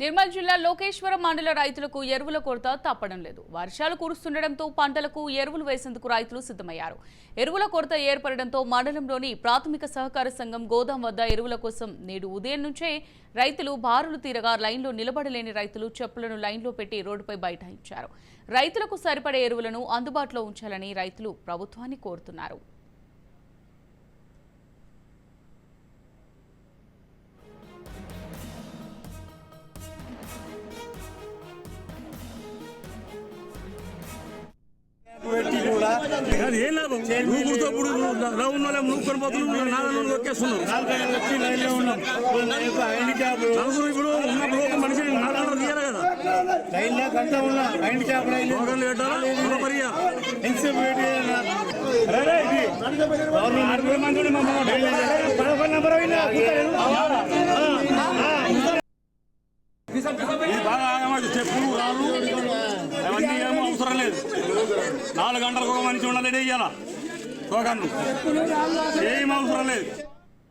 నిర్మల్ జిల్లా లోకేశ్వరం మండల రైతులకు ఎరువుల కొరత తప్పడం లేదు. వర్షాలు కురుస్తుండటంతో పంటలకు ఎరువులు వేసేందుకు రైతులు సిద్ధమయ్యారు. ఎరువుల కొరత ఏర్పడడంతో మండలంలోని ప్రాథమిక సహకార సంఘం గోదాం వద్ద ఎరువుల కోసం నేడు ఉదయం నుంచే రైతులు బారులు తీరగా లైన్లో నిలబడలేని రైతులు చెప్పులను లైన్లో పెట్టి రోడ్డుపై బైఠాయించారు. రైతులకు సరిపడే ఎరువులను అందుబాటులో ఉంచాలని రైతులు ప్రభుత్వాన్ని కోరుతున్నారు. ఏం లాభం నూకుడుతోప్పుడు ఉన్నోళ్ళ నూకొని పోతున్నారు, నాలుగు నొక్కేస్తున్నారు. నలుగురు ఇప్పుడు ఉన్నప్పుడు ఒక మనిషి నాలుగు తీయాలి కదా, రోగన్లు పెట్టాలా పరియా బాగా చెప్పులు రాళ్ళు అవన్నీ ఏమో అవసరం లేదు. 4 గంటలకు ఒక మనిషి ఉండాలి ఇయ్యాల రోగాన్ని, ఏం అవసరం లేదు.